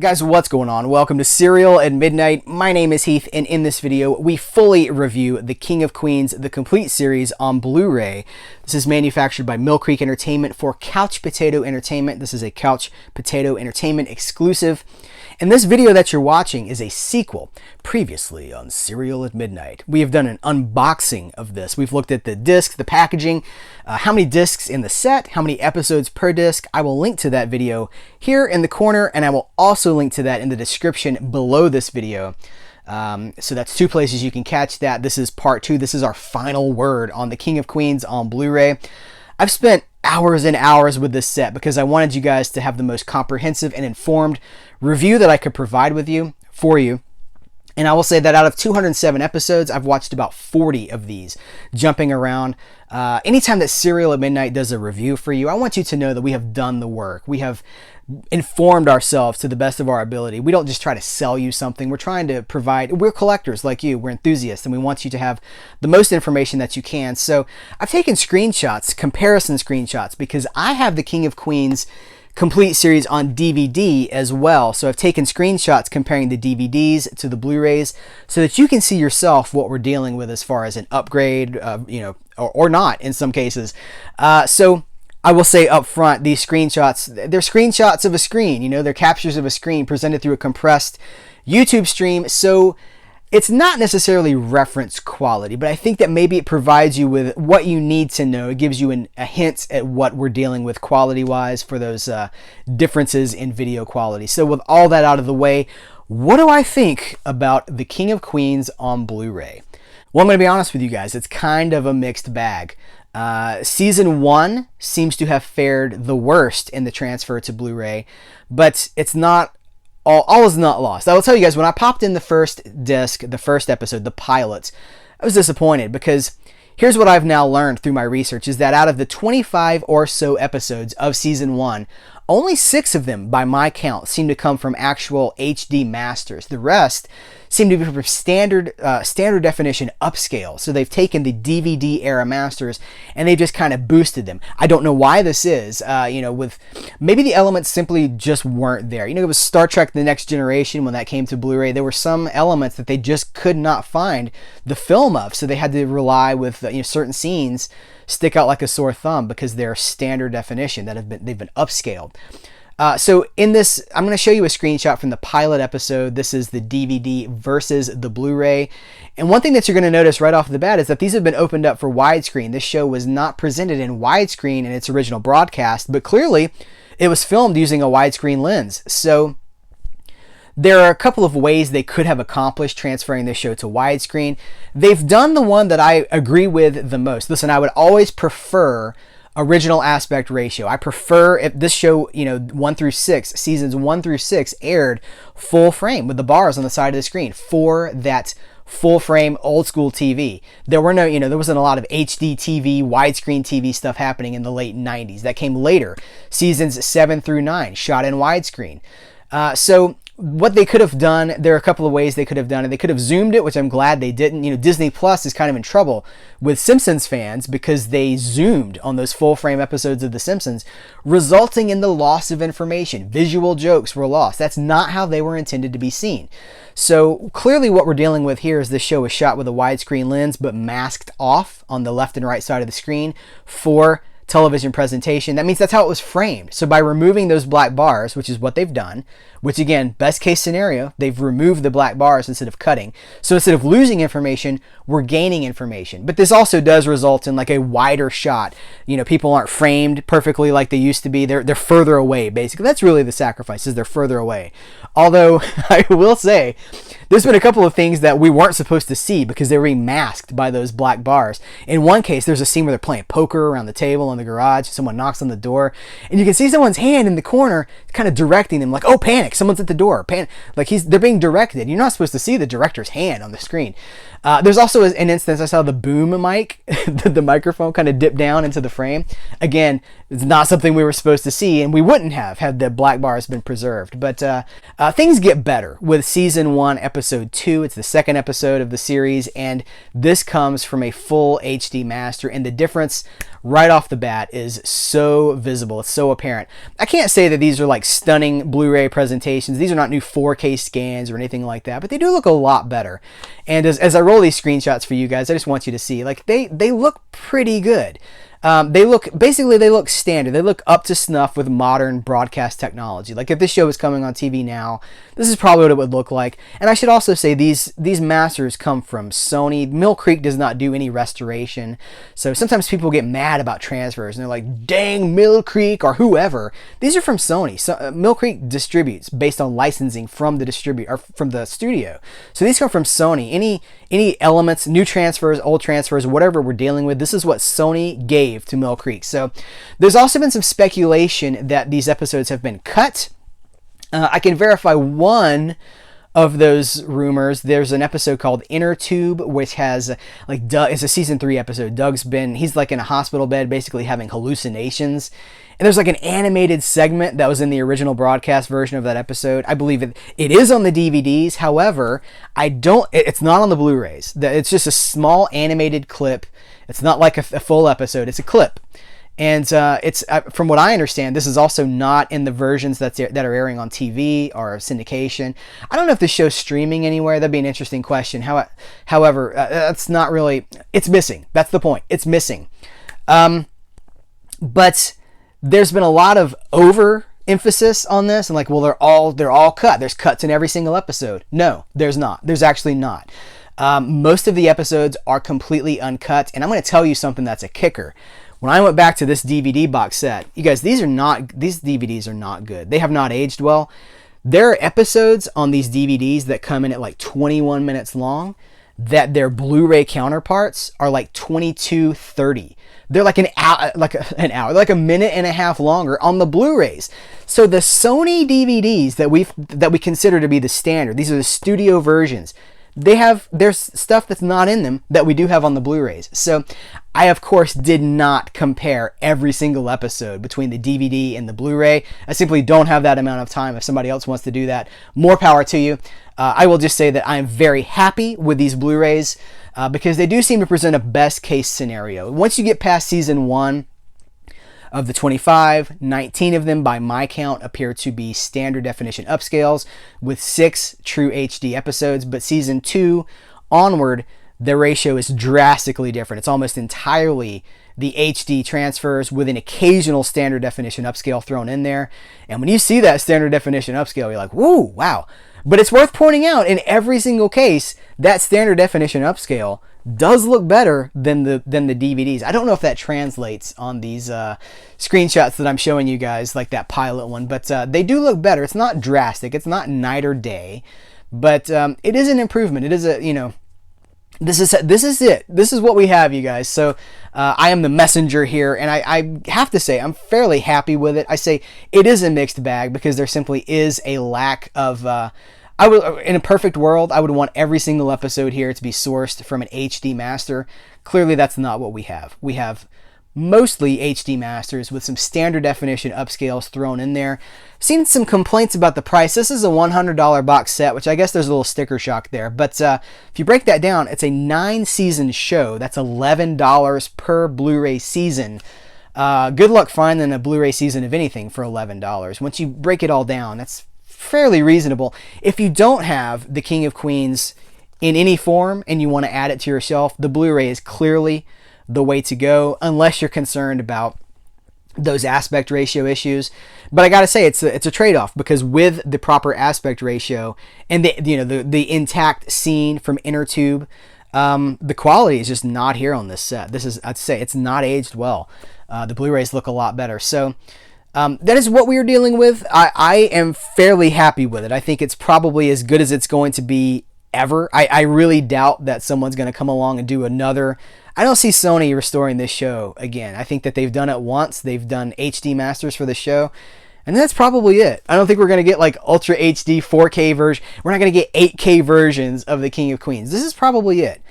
Guys, what's going on? Welcome to Serial at Midnight. My name is Heath, and in this video, we fully review the King of Queens, the complete series on Blu-ray. This is manufactured by Mill Creek Entertainment for Couch Potato Entertainment. This is a Couch Potato Entertainment exclusive. And this video that you're watching is a sequel, previously on Serial at Midnight. We have done an unboxing of this. We've looked at the disc, the packaging, how many discs in the set, how many episodes per disc. I will link to that video here in the corner, and I will also link to that in the description below this video. So that's two places you can catch that. This is part two. This is our final word on the King of Queens on Blu-ray. I've spent hours and hours with this set because I wanted you guys to have the most comprehensive and informed review that I could provide for you. And I will say that out of 207 episodes, I've watched about 40 of these jumping around. Anytime that Serial at Midnight does a review for you, I want you to know that we have done the work. We have informed ourselves to the best of our ability. We don't just try to sell you something. We're trying to provide, we're collectors like you, we're enthusiasts, and we want you to have the most information that you can. So I've taken screenshots, comparison screenshots, because I have the King of Queens complete series on DVD as well. So I've taken screenshots comparing the DVDs to the Blu-rays so that you can see yourself what we're dealing with as far as an upgrade, or not in some cases. So I will say up front, these screenshots, they're screenshots of a screen, they're captures of a screen presented through a compressed YouTube stream. So it's not necessarily reference quality, but I think that maybe it provides you with what you need to know. It gives you a hint at what we're dealing with quality-wise for those differences in video quality. So with all that out of the way, what do I think about the King of Queens on Blu-ray? Well, I'm going to be honest with you guys. It's kind of a mixed bag. Season 1 seems to have fared the worst in the transfer to Blu-ray, but it's not all is not lost. I will tell you guys, when I popped in the first disc, the first episode, the pilot, I was disappointed because here's what I've now learned through my research is that out of the 25 or so episodes of season 1, only 6 of them, by my count, seem to come from actual HD masters. The rest seem to be from standard definition upscale. So they've taken the DVD era masters and they just kind of boosted them. I don't know why this is. With maybe the elements simply just weren't there. It was Star Trek: The Next Generation when that came to Blu-ray. There were some elements that they just could not find the film of, so they had to rely with certain scenes stick out like a sore thumb because they're standard definition they've been upscaled. So in this, I'm going to show you a screenshot from the pilot episode. This is the DVD versus the Blu-ray. And one thing that you're going to notice right off the bat is that these have been opened up for widescreen. This show was not presented in widescreen in its original broadcast, but clearly it was filmed using a widescreen lens. So there are a couple of ways they could have accomplished transferring this show to widescreen. They've done the one that I agree with the most. Listen, I would always prefer original aspect ratio. I prefer if this show, 1 through 6, seasons 1 through 6 aired full frame with the bars on the side of the screen for that full frame old school TV. There were no, there wasn't a lot of HD TV, widescreen TV stuff happening in the late 90s. That came later. Seasons 7 through 9 shot in widescreen. So what they could have done, there are a couple of ways they could have done it. They could have zoomed it, which I'm glad they didn't. Disney Plus is kind of in trouble with Simpsons fans because they zoomed on those full frame episodes of The Simpsons, resulting in the loss of information. Visual jokes were lost. That's not how they were intended to be seen. So clearly what we're dealing with here is this show was shot with a widescreen lens but masked off on the left and right side of the screen for television presentation. That means that's how it was framed. So by removing those black bars, which is what they've done, which again, best case scenario, they've removed the black bars instead of cutting. So instead of losing information, we're gaining information. But this also does result in like a wider shot. People aren't framed perfectly like they used to be. They're further away, basically. That's really the sacrifice, is they're further away. Although I will say, there's been a couple of things that we weren't supposed to see because they were being masked by those black bars. In one case, there's a scene where they're playing poker around the table in the garage. Someone knocks on the door, and you can see someone's hand in the corner kind of directing them, like, oh, panic, someone's at the door. Like they're being directed. You're not supposed to see the director's hand on the screen. There's also an instance I saw the boom mic, the microphone kind of dip down into the frame. Again, it's not something we were supposed to see, and we wouldn't have had the black bars been preserved. But things get better with season 1, episode 2. It's the second episode of the series, and this comes from a full HD master. And the difference right off the bat is so visible. It's so apparent. I can't say that these are like stunning Blu-ray presentations. These are not new 4K scans or anything like that, but they do look a lot better. And as I roll these screenshots for you guys, I just want you to see, like, they look pretty good. They look standard. They look up to snuff with modern broadcast technology. Like if this show was coming on TV now, this is probably what it would look like. And I should also say these masters come from Sony. Mill Creek does not do any restoration. So sometimes people get mad about transfers and they're like, dang, Mill Creek or whoever. These are from Sony. So, Mill Creek distributes based on licensing from the distributor or from the studio. So these come from Sony. Any elements, new transfers, old transfers, whatever we're dealing with, this is what Sony gave to Mill Creek. So there's also been some speculation that these episodes have been cut. I can verify one of those rumors. There's an episode called Inner Tube, which has like Doug. It's a season 3 episode. He's like in a hospital bed, basically having hallucinations. And there's like an animated segment that was in the original broadcast version of that episode. I believe it is on the DVDs. However, it's not on the Blu-rays. It's just a small animated clip. It's not like a full episode. It's a clip. And it's from what I understand, this is also not in the versions that are airing on TV or syndication. I don't know if this show's streaming anywhere. That'd be an interesting question. However, that's not really. It's missing. That's the point. It's missing. But there's been a lot of overemphasis on this, and like, well, they're all cut. There's cuts in every single episode. No, there's not. There's actually not. Most of the episodes are completely uncut, and I'm going to tell you something that's a kicker. When I went back to this DVD box set, you guys, these DVDs are not good. They have not aged well. There are episodes on these DVDs that come in at like 21 minutes long that their Blu-ray counterparts are like 22, 30. They're like an hour, like a minute and a half longer on the Blu-rays. So the Sony DVDs that we consider to be the standard, these are the studio versions. There's stuff that's not in them that we do have on the Blu-rays. So I, of course, did not compare every single episode between the DVD and the Blu-ray. I simply don't have that amount of time. If somebody else wants to do that, more power to you. I will just say that I am very happy with these Blu-rays because they do seem to present a best case scenario. Once you get past season 1, of the 25, 19 of them by my count appear to be standard definition upscales with 6 true HD episodes, but season 2 onward, the ratio is drastically different. It's almost entirely the HD transfers with an occasional standard definition upscale thrown in there. And when you see that standard definition upscale, you're like, woo, wow. But it's worth pointing out, in every single case, that standard definition upscale does look better than the DVDs. I don't know if that translates on these screenshots that I'm showing you guys, like that pilot one, but they do look better. It's not drastic. It's not night or day, but it is an improvement. It is this is it. This is what we have, you guys. So I am the messenger here, and I have to say I'm fairly happy with it. I say it is a mixed bag because there simply is a lack of in a perfect world, I would want every single episode here to be sourced from an HD master. Clearly, that's not what we have. We have mostly HD masters with some standard definition upscales thrown in there. Seen some complaints about the price. This is a $100 box set, which I guess there's a little sticker shock there. But if you break that down, it's a 9-season show. That's $11 per Blu-ray season. Good luck finding a Blu-ray season of anything for $11. Once you break it all down, that's fairly reasonable. If you don't have the King of Queens in any form and you want to add it to your shelf, the Blu-ray is clearly the way to go, unless you're concerned about those aspect ratio issues. But I gotta say, it's a trade-off, because with the proper aspect ratio and the intact scene from Inner Tube, the quality is just not here on this set. I'd say it's not aged well. The Blu-rays look a lot better. So that is what we are dealing with. I am fairly happy with it. I think it's probably as good as it's going to be ever. I really doubt that someone's going to come along and do another. I don't see Sony restoring this show again. I think that they've done it once. They've done HD masters for the show, and that's probably it. I don't think we're going to get like Ultra HD 4K version. We're not going to get 8K versions of the King of Queens. This is probably it.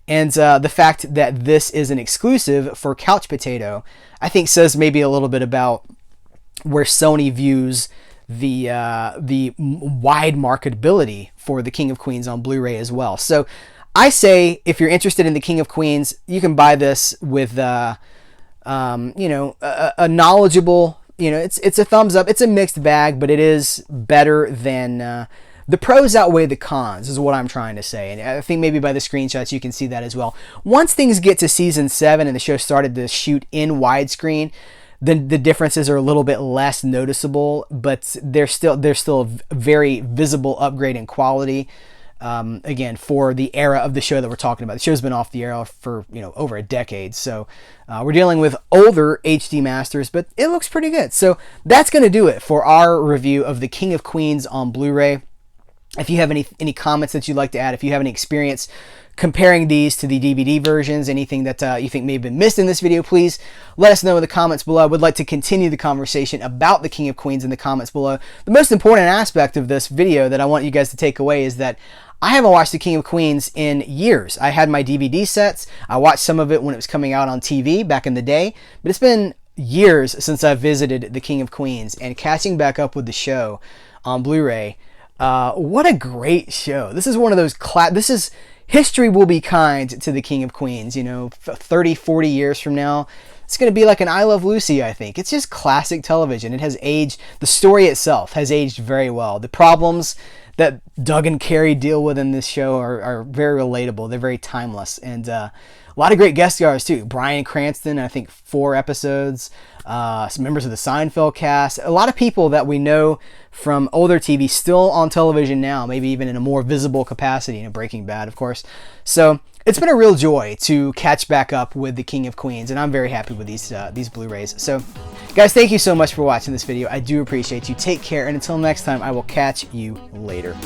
And the fact that this is an exclusive for Couch Potato, I think says maybe a little bit about where Sony views the wide marketability for the King of Queens on Blu-ray as well. So I say, if you're interested in the King of Queens, you can buy this with you know, a knowledgeable, you know, it's a thumbs up. It's a mixed bag, but it is better than the pros outweigh the cons, is what I'm trying to say. And I think maybe by the screenshots you can see that as well. Once things get to season 7 and the show started to shoot in widescreen, then the differences are a little bit less noticeable, but there's still a very visible upgrade in quality. Again, for the era of the show that we're talking about. The show's been off the air for, you know, over a decade. So we're dealing with older HD masters, but it looks pretty good. So that's going to do it for our review of the King of Queens on Blu-ray. If you have any comments that you'd like to add, if you have any experience comparing these to the DVD versions, anything that you think may have been missed in this video, please let us know in the comments below. I would like to continue the conversation about the King of Queens in the comments below. The most important aspect of this video that I want you guys to take away is that I haven't watched the King of Queens in years. I had my DVD sets. I watched some of it when it was coming out on TV back in the day, but it's been years since I've visited the King of Queens, and catching back up with the show on Blu-ray, what a great show. This is one of those history will be kind to the King of Queens, you know, 30, 40 years from now. It's going to be like an I Love Lucy, I think. It's just classic television. It has aged, the story itself has aged very well. The problems that Doug and Carrie deal with in this show are very relatable. They're very timeless. And a lot of great guest stars too. Bryan Cranston, I think 4 episodes. Some members of the Seinfeld cast. A lot of people that we know from older TV still on television now, maybe even in a more visible capacity, you know, Breaking Bad, of course. So it's been a real joy to catch back up with the King of Queens, and I'm very happy with these Blu-rays. So guys, thank you so much for watching this video. I do appreciate you. Take care, and until next time, I will catch you later.